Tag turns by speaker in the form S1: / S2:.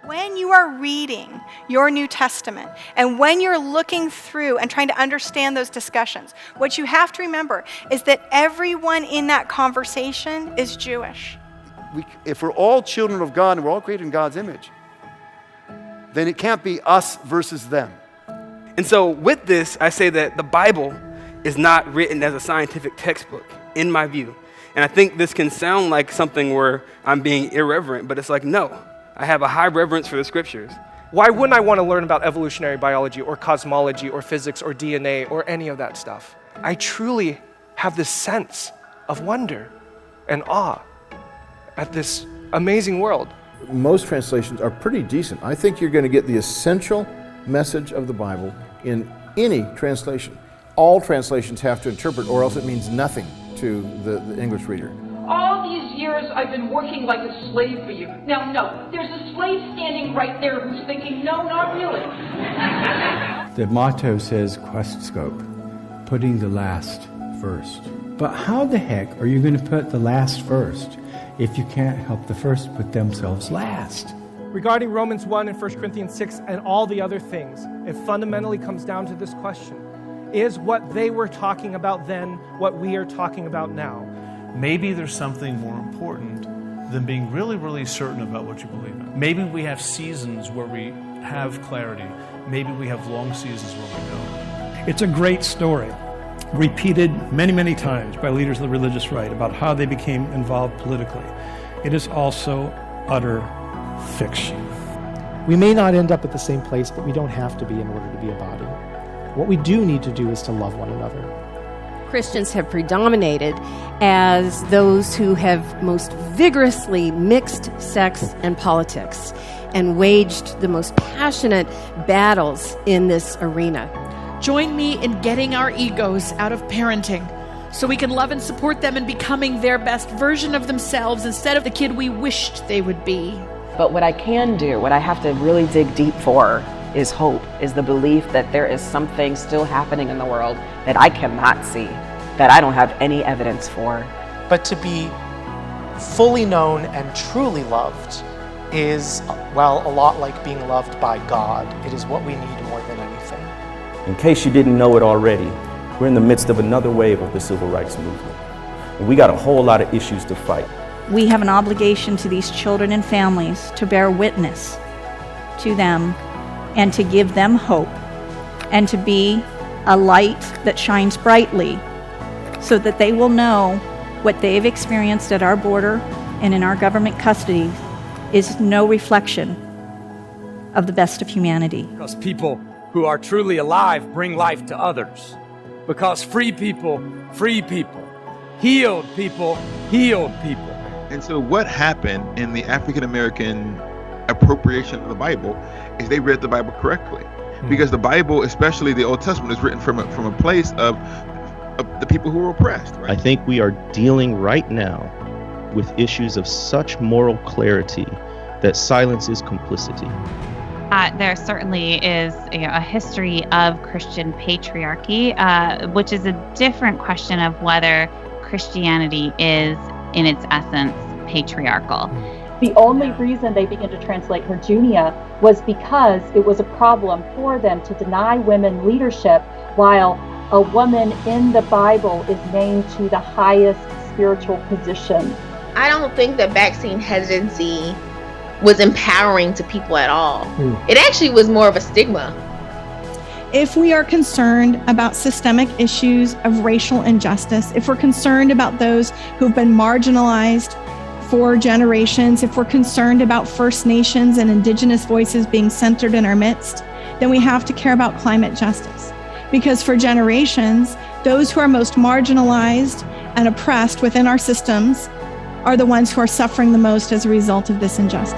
S1: When you are reading your New Testament and when you're looking through and trying to understand those discussions, what you have to remember is that everyone in that conversation is Jewish.
S2: If we're all children of God and we're all created in God's image, then it can't be us versus them.
S3: And so with this, I say that the Bible is not written as a scientific textbook, in my view. And I think this can sound like something where I'm being irreverent, but it's like, no, I have a high reverence for the scriptures.
S4: Why wouldn't I want to learn about evolutionary biology or cosmology or physics or DNA or any of that stuff? I truly have this sense of wonder and awe at this amazing world.
S5: Most translations are pretty decent. I think you're going to get the essential message of the Bible in any translation. All translations have to interpret, or else it means nothing to the English reader.
S6: All these years I've been working like a slave for you. Now, no, there's a slave standing right there who's thinking, no, not really.
S7: The motto says quest scope, putting the last first. But how the heck are you going to put the last first if you can't help the first put themselves last?
S4: Regarding Romans 1 and 1 Corinthians 6 and all the other things, it fundamentally comes down to this question. Is what they were talking about then what we are talking about now?
S8: Maybe there's something more important than being really, really certain about what you believe in. Maybe we have seasons where we have clarity. Maybe we have long seasons where we don't.
S9: It's a great story, repeated many, many times by leaders of the religious right about how they became involved politically. It is also utter fiction.
S10: We may not end up at the same place, but we don't have to be in order to be a body. What we do need to do is to love one another.
S11: Christians have predominated as those who have most vigorously mixed sex and politics and waged the most passionate battles in this arena.
S12: Join me in getting our egos out of parenting so we can love and support them in becoming their best version of themselves instead of the kid we wished they would be.
S13: But what I can do, what I have to really dig deep for, is hope, is the belief that there is something still happening in the world that I cannot see, that I don't have any evidence for.
S10: But to be fully known and truly loved is, well, a lot like being loved by God. It is what we need more than anything.
S14: In case you didn't know it already, we're in the midst of another wave of the civil rights movement. And we got a whole lot of issues to fight.
S15: We have an obligation to these children and families to bear witness to them and to give them hope and to be a light that shines brightly so that they will know what they've experienced at our border and in our government custody is no reflection of the best of humanity.
S16: Because people who are truly alive bring life to others. Because free people, healed people, healed people.
S17: And so what happened in the African American appropriation of the Bible is they read the Bible correctly. Because the Bible, especially the Old Testament, is written from a place of the people who were oppressed. Right?
S18: I think we are dealing right now with issues of such moral clarity that silence is complicity.
S19: There certainly is a history of Christian patriarchy, which is a different question of whether Christianity is, in its essence, patriarchal.
S20: The only reason they began to translate Herjunia was because it was a problem for them to deny women leadership while a woman in the Bible is named to the highest spiritual position.
S2: I don't think that vaccine hesitancy was empowering to people at all. It actually was more of a stigma.
S6: If we are concerned about systemic issues of racial injustice, if we're concerned about those who've been marginalized for generations, if we're concerned about First Nations and Indigenous voices being centered in our midst, then we have to care about climate justice. Because for generations, those who are most marginalized and oppressed within our systems are the ones who are suffering the most as a result of this injustice.